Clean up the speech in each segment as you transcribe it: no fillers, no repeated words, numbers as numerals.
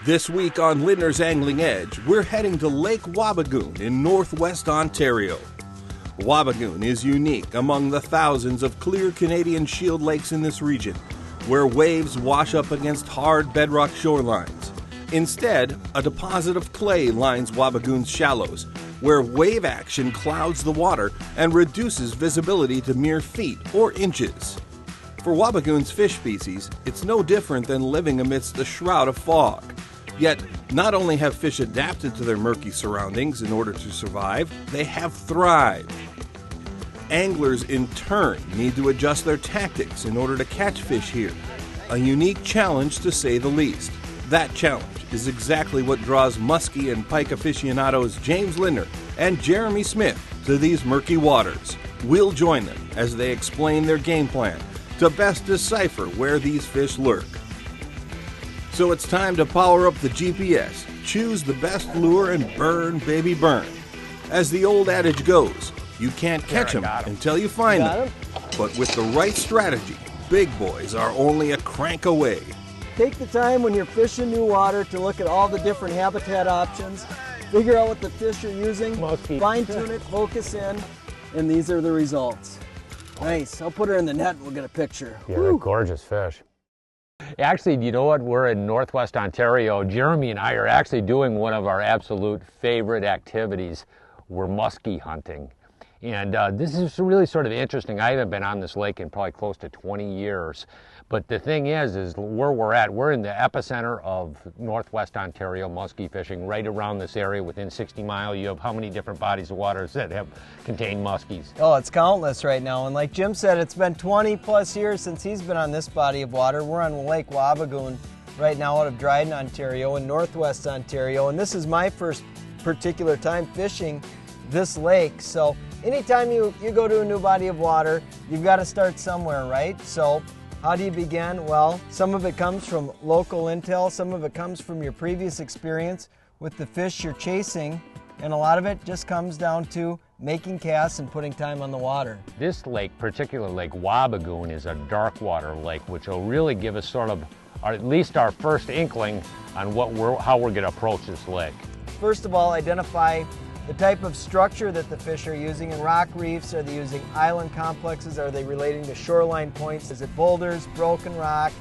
This week on Lindner's Angling Edge, we're heading to Lake Wabigoon in northwest Ontario. Wabigoon is unique among the thousands of clear Canadian shield lakes in this region, where waves wash up against hard bedrock shorelines. Instead, a deposit of clay lines Wabigoon's shallows, where wave action clouds the water and reduces visibility to mere feet or inches. For Wabigoon's fish species, it's no different than living amidst a shroud of fog. Yet, not only have fish adapted to their murky surroundings in order to survive, they have thrived. Anglers, in turn, need to adjust their tactics in order to catch fish here. A unique challenge, to say the least. That challenge is exactly what draws muskie and pike aficionados James Lindner and Jeremy Smith to these murky waters. We'll join them as they explain their game plan to best decipher where these fish lurk. So it's time to power up the GPS, choose the best lure, and burn, baby, burn. As the old adage goes, you can't catch them until you find them. But with the right strategy, big boys are only a crank away. Take the time when you're fishing new water to look at all the different habitat options, figure out what the fish are using, fine-tune it, focus in, and these are the results. Nice. I'll put her in the net and we'll get a picture. Yeah, they're gorgeous fish. Actually, you know what? We're in northwest Ontario. Jeremy and I are actually doing one of our absolute favorite activities. We're muskie hunting. And this is really sort of interesting. I haven't been on this lake in probably close to 20 years. But the thing is where we're at, we're in the epicenter of northwest Ontario muskie fishing, right around this area within 60 miles. You have how many different bodies of water that contain muskies? Oh, it's countless right now. And like Jim said, it's been 20 plus years since he's been on this body of water. We're on Lake Wabigoon right now out of Dryden, Ontario, in northwest Ontario. And this is my first particular time fishing this lake. So anytime you go to a new body of water, you've got to start somewhere, right? So how do you begin? Well, some of it comes from local intel, some of it comes from your previous experience with the fish you're chasing, and a lot of it just comes down to making casts and putting time on the water. This lake, particular Lake Wabigoon, is a dark water lake, which will really give us sort of, or at least our first inkling on how we're going to approach this lake. First of all, identify the type of structure that the fish are using. In rock reefs, are they using island complexes? Are they relating to shoreline points? Is it boulders, broken rock,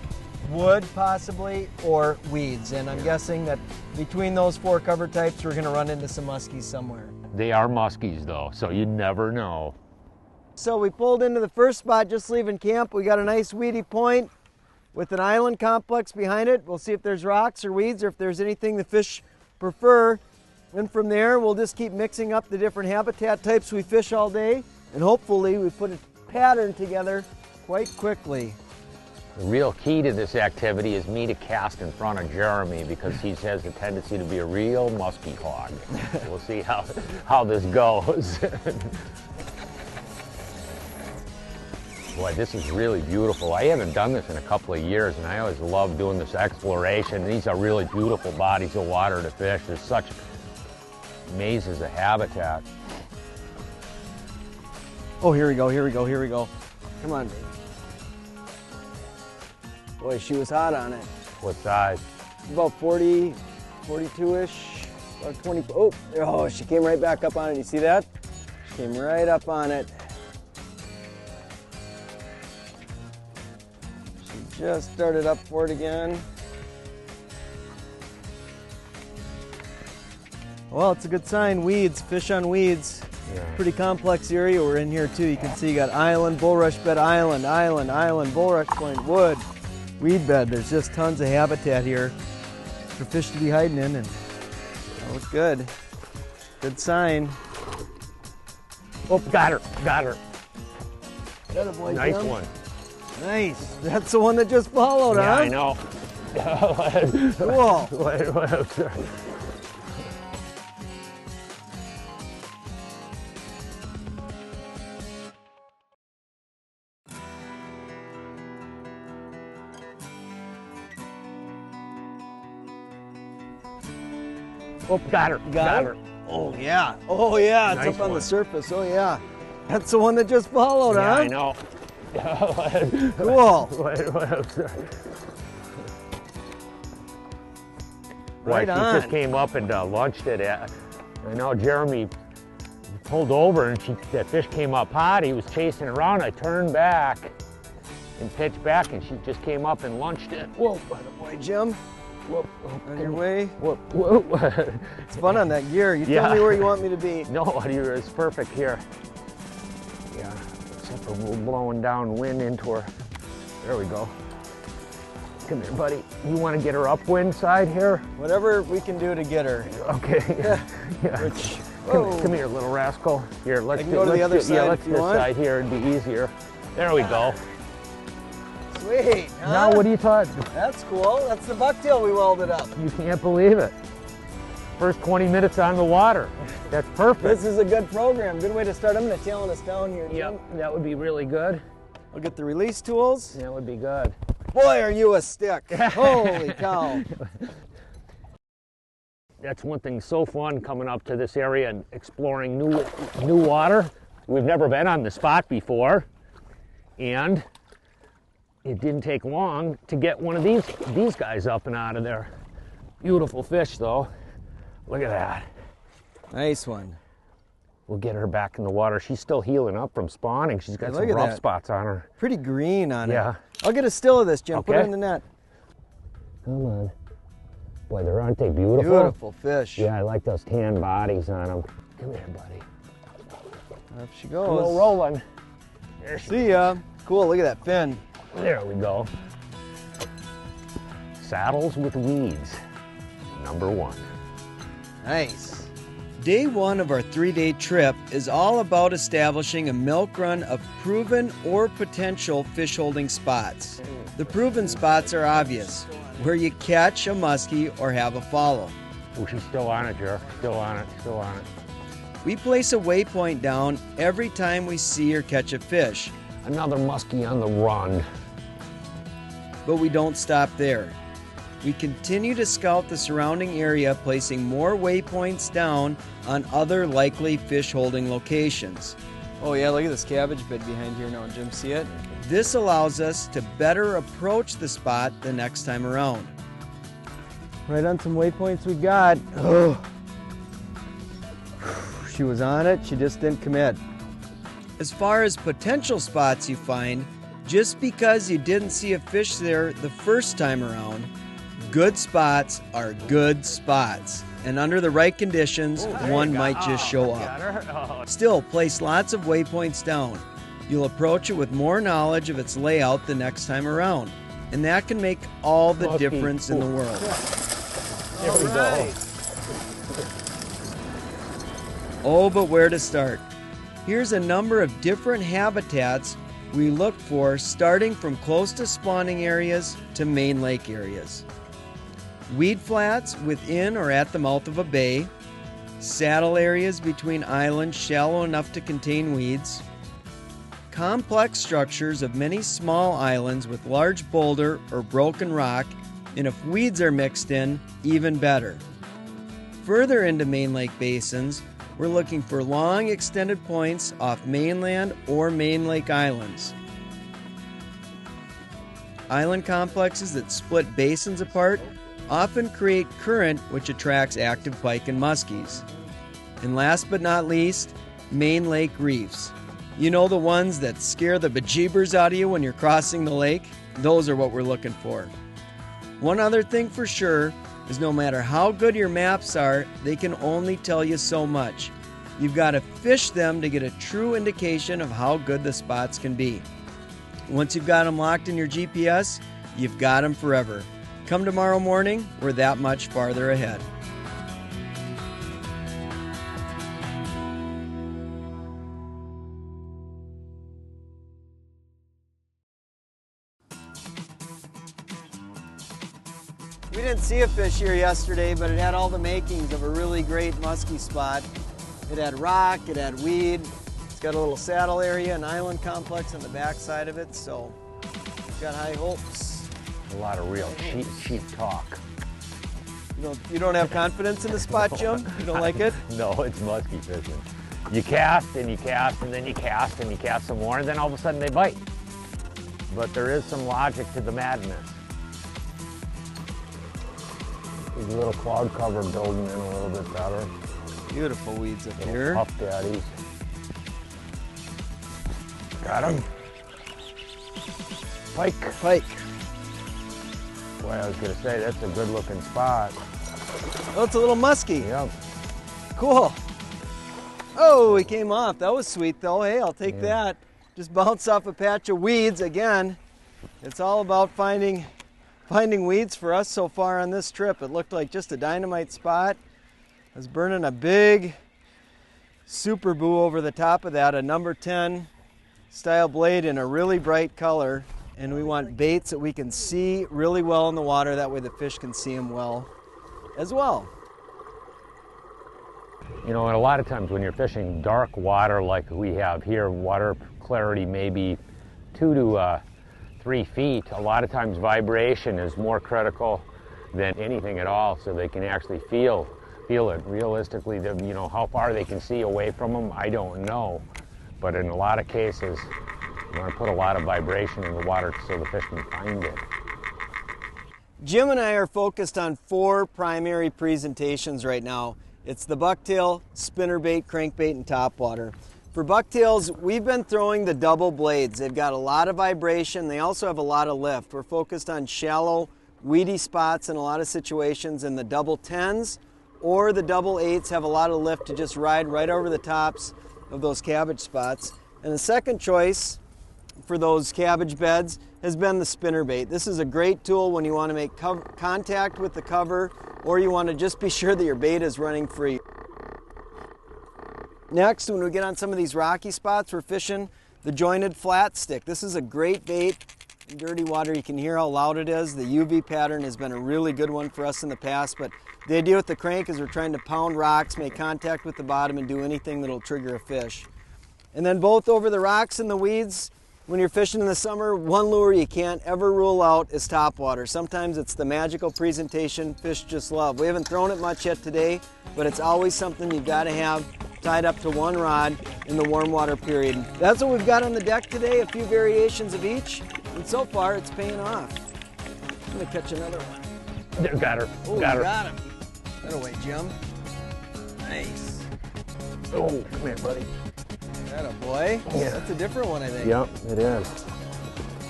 wood possibly, or weeds? And I'm guessing that between those four cover types, we're gonna run into some muskies somewhere. They are muskies though, so you never know. So we pulled into the first spot just leaving camp. We got a nice weedy point with an island complex behind it. We'll see if there's rocks or weeds or if there's anything the fish prefer. And from there, we'll just keep mixing up the different habitat types we fish all day, and hopefully we put a pattern together quite quickly. The real key to this activity is me to cast in front of Jeremy because he has a tendency to be a real muskie hog. We'll see how this goes. Boy, this is really beautiful. I haven't done this in a couple of years, and I always love doing this exploration. These are really beautiful bodies of water to fish. There's such mazes of habitat. Oh, here we go, here we go, here we go. Come on, baby. Boy, she was hot on it. What size? About 40, 42-ish, about 20. Oh, she came right back up on it. You see that? She came right up on it. She just started up for it again. Well, it's a good sign. Weeds, fish on weeds. Yeah. Pretty complex area we're in here too. You can see you got island, bulrush bed, island, island, island, bulrush point, wood, weed bed. There's just tons of habitat here for fish to be hiding in, and that looks good. Good sign. Oh, got her, got her. Got a boy, nice Jim. one. Nice. That's the one that just followed, yeah, huh? I know. Cool. Oh, got her. Got her. Oh, yeah. Oh, yeah. It's nice up on one. the surface. Oh, yeah. That's the one that just followed, yeah, huh? I know. Cool. Right on. She just came up and launched it at. I know Jeremy pulled over and that fish came up hot. He was chasing around. I turned back and pitched back, and she just came up and launched it. Whoa, by the way, Jim. Whoop, on your way. Whoop, whoop. It's fun on that gear. You tell me where you want me to be. No, it's perfect here. Yeah, except for we're blowing down wind into her. There we go. Come here, buddy. You want to get her upwind side here? Whatever we can do to get her. Okay. Yeah. Come here, little rascal. Here, let's go to the other side. Yeah, let's this side here. It'd be easier. There we go. Sweet. Huh? Now, what are you talking? That's cool. That's the bucktail we welded up. You can't believe it. First 20 minutes on the water. That's perfect. This is a good program. Good way to start. I'm going to tailing us down here, Jim. Yep, that would be really good. I'll get the release tools. That would be good. Boy, are you a stick. Holy cow. That's one thing so fun coming up to this area and exploring new water. We've never been on the spot before, and it didn't take long to get one of these guys up and out of there. Beautiful fish, though. Look at that. Nice one. We'll get her back in the water. She's still healing up from spawning. She's got some rough spots on her. Pretty green on it. Yeah. I'll get a still of this, Jim. Okay. Put it in the net. Come on. Boy, aren't they beautiful? Beautiful fish. Yeah, I like those tan bodies on them. Come here, buddy. Up she goes. A little rolling. There she See ya. Cool, look at that fin. There we go. Saddles with weeds, #1. Nice. Day 1 of our 3-day trip is all about establishing a milk run of proven or potential fish holding spots. The proven spots are obvious, where you catch a muskie or have a follow. Oh, she's still on it, Jer. Still on it, still on it. We place a waypoint down every time we see or catch a fish. Another muskie on the run. But we don't stop there. We continue to scout the surrounding area, placing more waypoints down on other likely fish holding locations. Oh yeah, look at this cabbage bed behind here now, Jim, see it? This allows us to better approach the spot the next time around. Right on some waypoints we got. Oh. She was on it, she just didn't commit. As far as potential spots you find, just because you didn't see a fish there the first time around, good spots are good spots. And under the right conditions, one might just show up. Still, place lots of waypoints down. You'll approach it with more knowledge of its layout the next time around. And that can make all the difference in the world. There we go. Oh, but where to start? Here's a number of different habitats we look for, starting from close to spawning areas to main lake areas. Weed flats within or at the mouth of a bay, saddle areas between islands shallow enough to contain weeds, complex structures of many small islands with large boulder or broken rock, and if weeds are mixed in, even better. Further into main lake basins, we're looking for long extended points off mainland or main lake islands. Island complexes that split basins apart often create current, which attracts active pike and muskies. And last but not least, main lake reefs. You know, the ones that scare the bejeebers out of you when you're crossing the lake? Those are what we're looking for. One other thing for sure is no matter how good your maps are, they can only tell you so much. You've got to fish them to get a true indication of how good the spots can be. Once you've got them locked in your GPS, you've got them forever. Come tomorrow morning, we're that much farther ahead. We didn't see a fish here yesterday, but it had all the makings of a really great muskie spot. It had rock, it had weed, it's got a little saddle area, an island complex on the back side of it, so we've got high hopes. A lot of real cheap talk. You don't have confidence in the spot, Jim? You don't like it? No, it's muskie fishing. You cast and you cast and then you cast and you cast some more and then all of a sudden they bite. But there is some logic to the madness. There's a little cloud cover building in a little bit better. Beautiful weeds up here. Puff daddies. Got him. Pike. Pike. Boy, I was gonna say, that's a good looking spot. Oh, it's a little musky. Yep. Cool. Oh, he came off. That was sweet though. Hey, I'll take that. Just bounced off a patch of weeds again. It's all about finding weeds for us so far on this trip. It looked like just a dynamite spot. I was burning a big Super Boo over the top of that, a number 10 style blade in a really bright color. And we want baits that we can see really well in the water. That way the fish can see them well as well. You know, and a lot of times when you're fishing dark water like we have here, water clarity may be 2 to 3 feet. A lot of times vibration is more critical than anything at all, so they can actually feel it. Realistically, you know, how far they can see away from them, I don't know. But in a lot of cases, you want to put a lot of vibration in the water so the fish can find it. Jim and I are focused on 4 primary presentations right now. It's the bucktail, spinnerbait, crankbait, and topwater. For bucktails, we've been throwing the double blades. They've got a lot of vibration. They also have a lot of lift. We're focused on shallow, weedy spots in a lot of situations, and the double 10s or the double 8s have a lot of lift to just ride right over the tops of those cabbage spots. And the second choice for those cabbage beds has been the spinnerbait. This is a great tool when you want to make contact with the cover or you want to just be sure that your bait is running free. Next, when we get on some of these rocky spots, we're fishing the jointed flat stick. This is a great bait. In dirty water, you can hear how loud it is. The UV pattern has been a really good one for us in the past, but the idea with the crank is we're trying to pound rocks, make contact with the bottom, and do anything that'll trigger a fish. And then both over the rocks and the weeds, when you're fishing in the summer, one lure you can't ever rule out is topwater. Sometimes it's the magical presentation fish just love. We haven't thrown it much yet today, but it's always something you've got to have tied up to one rod in the warm water period. That's what we've got on the deck today, a few variations of each, and so far it's paying off. I'm gonna catch another one. There, got her. Oh, got her. Got him. That away, Jim. Nice. Oh, come here, buddy. That a boy. Yeah. That's a different one, I think. Yep, it is.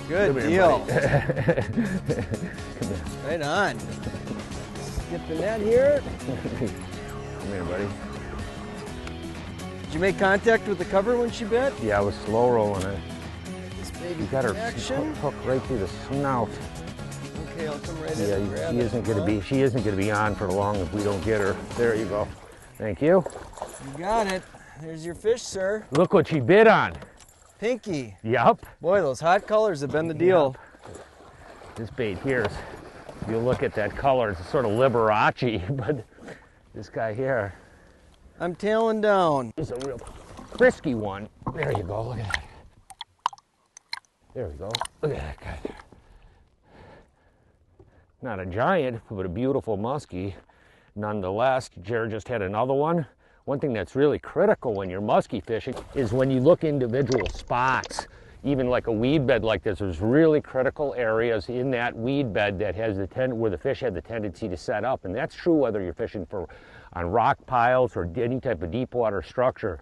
Good Come here, deal. buddy. Come here. Right on. Get the net here. Come here, buddy. Did you make contact with the cover when she bit? Yeah, I was slow rolling it. This baby You got her action. hook right through the snout. Okay, I'll come right in Yeah, and grab she it. isn't gonna be on for long if we don't get her. There you go. Thank you. You got it. There's your fish, sir. Look what she bit on. Pinky. Yup. Boy, those hot colors have been the deal. This bait here is, if you look at that color, it's sort of Liberace, but this guy here I'm tailing down. is a real frisky one. There you go, look at that. There we go. Look at that guy there. Not a giant, but a beautiful muskie. Nonetheless, Jared just had another one. One thing that's really critical when you're muskie fishing is when you look individual spots, even like a weed bed like this, there's really critical areas in that weed bed that has where the fish had the tendency to set up. And that's true whether you're fishing on rock piles or any type of deep water structure.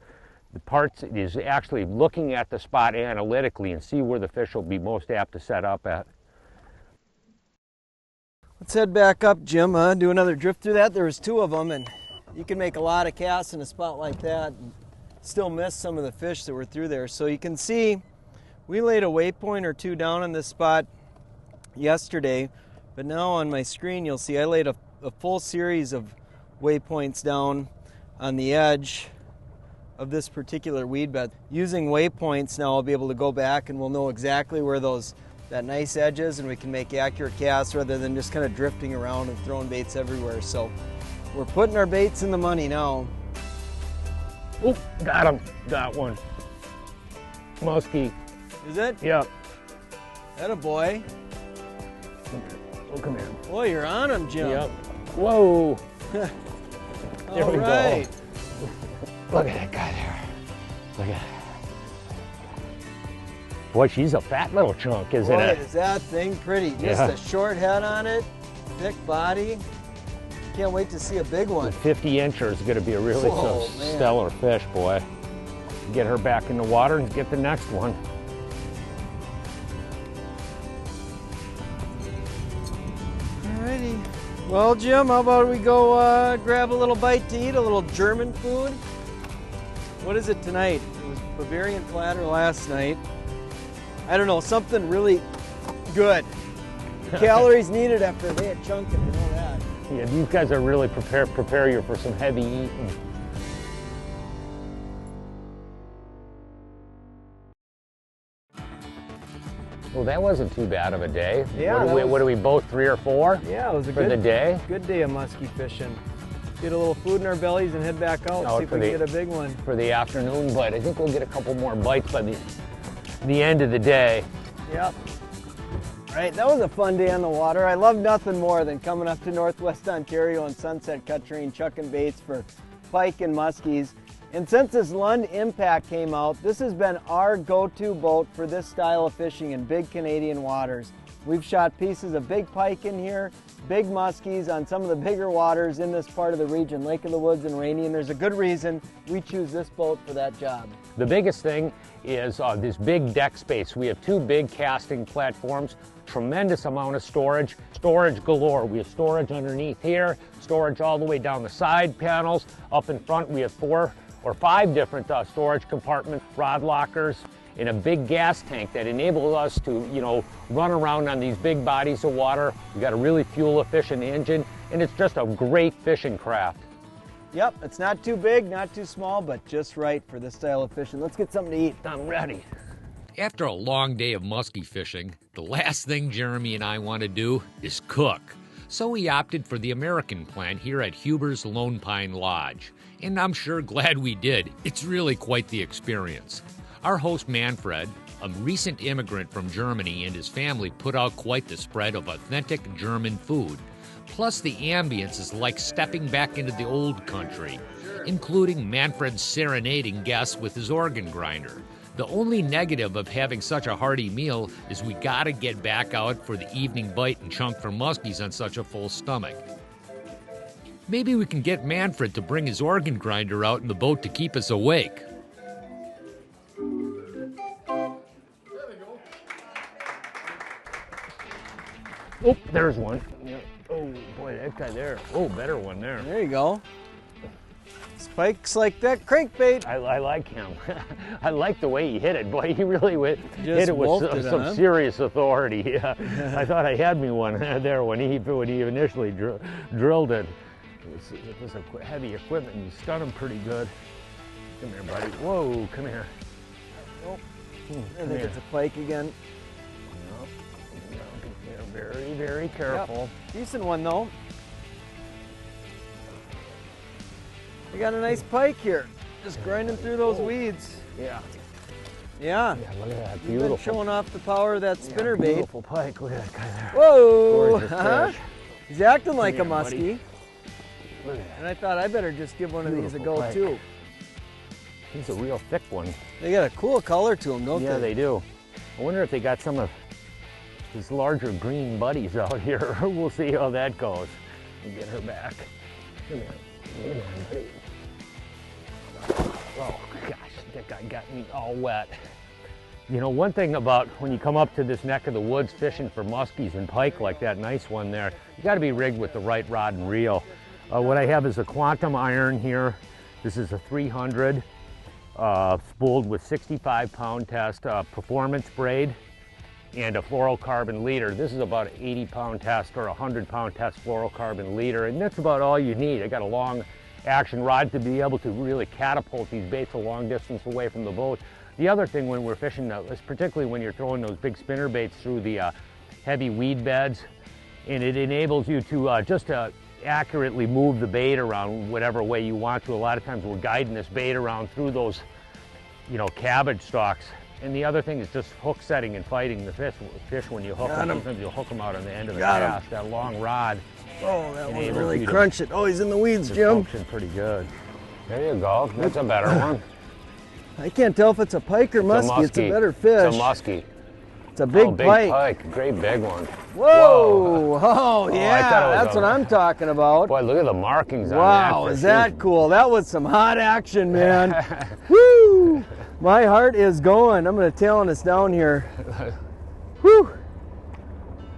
The part is actually looking at the spot analytically and see where the fish will be most apt to set up at. Let's head back up, Jim. Do another drift through that. There was 2 of them, and you can make a lot of casts in a spot like that and still miss some of the fish that were through there. So you can see we laid a waypoint or 2 down on this spot yesterday, but now on my screen you'll see I laid a full series of waypoints down on the edge of this particular weed bed. Using waypoints now I'll be able to go back and we'll know exactly where that nice edge is, and we can make accurate casts rather than just kind of drifting around and throwing baits everywhere. So we're putting our baits in the money now. Oh, got him. Got one. Muskie. Is it? Yep. That boy. Oh, come here. Boy, you're on him, Jim. Yep. Whoa. There we right. go. Look at that guy there. Look at that. Boy, she's a fat little chunk, isn't Boy, it? is that thing pretty. Just Yeah. a short head on it, thick body. can't wait to see a big one. 50 incher is going to be a really stellar fish, boy. Get her back in the water and get the next one. Alrighty. Well, Jim, how about we go grab a little bite to eat, a little German food? What is it tonight? It was Bavarian platter last night. I don't know, something really good. Calories needed after a day of chunking, you know that. Yeah, these guys are really prepare you for some heavy eating. Well, that wasn't too bad of a day. Yeah. What are we both, 3 or 4? Yeah, it was a for the day. Good day of muskie fishing. Get a little food in our bellies and head back out, see if we can get a big one. For the afternoon bite. I think we'll get a couple more bites by the end of the day. Yep. Right, that was a fun day on the water. I love nothing more than coming up to Northwest Ontario and Sunset Cut Terrain chucking baits for pike and muskies. And since this Lund Impact came out, this has been our go-to boat for this style of fishing in big Canadian waters. We've shot pieces of big pike in here, big muskies on some of the bigger waters in this part of the region, Lake of the Woods and Rainy, and there's a good reason we choose this boat for that job. The biggest thing is this big deck space. We have 2 big casting platforms, tremendous amount of storage galore. We have storage underneath here, storage all the way down the side panels. Up in front we have 4 or 5 different storage compartments, rod lockers, and a big gas tank that enables us to, you know, run around on these big bodies of water. We got a really fuel efficient engine, and it's just a great fishing craft. Yep, it's not too big, not too small, but just right for this style of fishing. Let's get something to eat. I'm ready. After a long day of muskie fishing, the last thing Jeremy and I want to do is cook. So we opted for the American plan here at Huber's Lone Pine Lodge. And I'm sure glad we did. It's really quite the experience. Our host Manfred, a recent immigrant from Germany, and his family put out quite the spread of authentic German food. Plus the ambience is like stepping back into the old country, including Manfred serenading guests with his organ grinder. The only negative of having such a hearty meal is we gotta get back out for the evening bite and chunk for muskies on such a full stomach. Maybe we can get Manfred to bring his organ grinder out in the boat to keep us awake. Oh, there's one. Yeah. Oh, boy, that guy there. Oh, better one there. There you go. Spikes like that crankbait. I like him. I like the way he hit it. Boy, he really hit it with some serious authority. Yeah. I thought I had me one there when he initially drilled it. It was a heavy equipment. You stun him pretty good. Come here, buddy. Whoa, come here. Oh, I think it's a pike again. Very, very careful. Yep. Decent one though. We got a nice pike here. Just grinding through those weeds. Yeah. Yeah. Yeah, look at that. You've Beautiful. been showing off the power of that spinner bait. Beautiful pike. Look at that guy there. Whoa! Gorgeous fish. He's acting like a Come here, muskie. buddy. Look at that. And I thought I better just give one of these a go pike. too. He's a real thick one. They got a cool color to them, don't they? Yeah, they do. I wonder if they got some of his larger green buddies out here. We'll see how that goes. And get her back. Come here. Come on, buddy. Oh, gosh, that guy got me all wet. You know, one thing about when you come up to this neck of the woods fishing for muskies and pike like that nice one there, you got to be rigged with the right rod and reel. What I have is a quantum iron here. This is a 300 spooled with 65-pound test performance braid and a fluorocarbon leader. This is about an 80-pound test or a 100-pound test fluorocarbon leader, and that's about all you need. I got a long action rod to be able to really catapult these baits a long distance away from the boat. The other thing when we're fishing, is particularly when you're throwing those big spinner baits through the heavy weed beds, and it enables you to just accurately move the bait around whatever way you want to. A lot of times we're guiding this bait around through those, you know, cabbage stalks. And the other thing is just hook setting and fighting the fish when you hook them. Sometimes you'll hook them out on the end of the cast. That long rod. Oh, that one really crunched it. Oh, he's in the weeds, Jim. Functioned pretty good. There you go. That's a better one. I can't tell if it's a pike or muskie. It's a better fish. It's a muskie. It's a big, big pike. Great big one. Whoa! Oh, I yeah, thought it was that's what I'm talking about. Boy, look at the markings on that. Wow, fish. is that cool? That was some hot action, man. Woo! My heart is going. I'm going to tail this down here. Woo!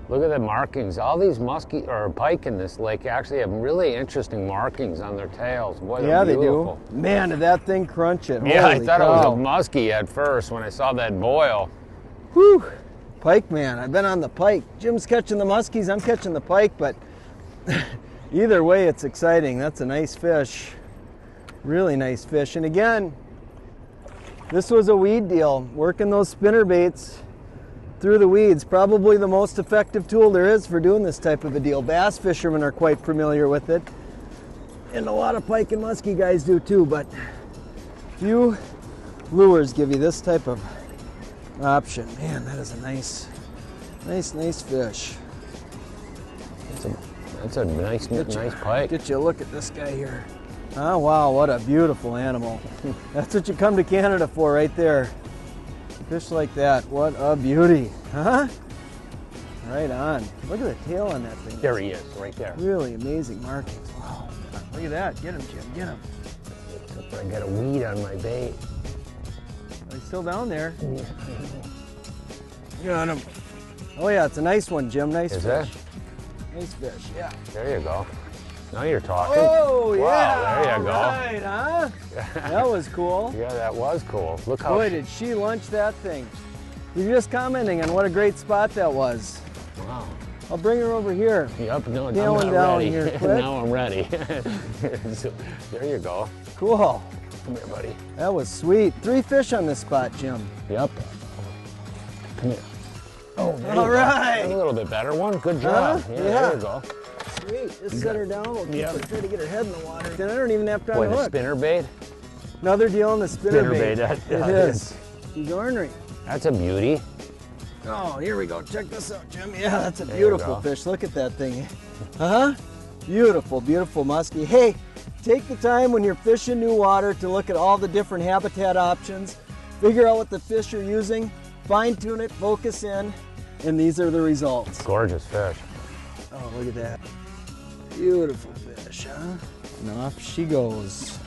Look at the markings. All these muskie or pike in this lake actually have really interesting markings on their tails. Boy, they're Yeah, they beautiful. do. Man, did that thing crunch it. Yeah, I Holy thought cow. it was a muskie at first when I saw that boil. Whew. Pike, man. I've been on the pike. Jim's catching the muskies. I'm catching the pike, but either way, it's exciting. That's a nice fish. Really nice fish. And again, this was a weed deal. Working those spinner baits through the weeds, probably the most effective tool there is for doing this type of a deal. Bass fishermen are quite familiar with it, and a lot of pike and muskie guys do too, but few lures give you this type of option. Man, that is a nice fish. That's a nice pike. Get you a look at this guy here. Oh wow, what a beautiful animal. That's what you come to Canada for right there. Fish like that, what a beauty, huh? Right on. Look at the tail on that thing. There he is, right there. Really amazing markings. Wow. Look at that. Get him, Jim. Get him. Except I got a weed on my bait. He's still down there. Yeah. Got him. Oh yeah, it's a nice one, Jim. Nice Is fish. it? Nice fish, yeah. There you go. Now you're talking. Oh yeah. Wow, there you go. Right, huh? That was cool. Yeah, that was cool. Look how. Boy, did she lunch that thing. You're just commenting on what a great spot that was. Wow. I'll bring her over here. Yep, no, I'm Tailing not down ready. here, quick. Now I'm ready. So, there you go. Cool. Come here, buddy. That was sweet. 3 fish on this spot, Jim. Yep. Come here. Oh, there you All go. right. That's a little bit better one. Good job. Huh? Yeah, Yeah. there you go. Sweet. Just set her down. We'll keep Yeah. her, try to get her head in the water. Then I don't even have to Boy, the unhook. spinner bait. Another deal on the spinner bait. that It is. She's ornery. That's a beauty. Oh, here we go. Check this out, Jim. Yeah, that's a There you beautiful go. fish. Look at that thing. Uh-huh. Beautiful, beautiful muskie. Hey, take the time when you're fishing new water to look at all the different habitat options, figure out what the fish are using, fine-tune it, focus in, and these are the results. Gorgeous fish. Oh, look at that. Beautiful fish, huh? And off she goes.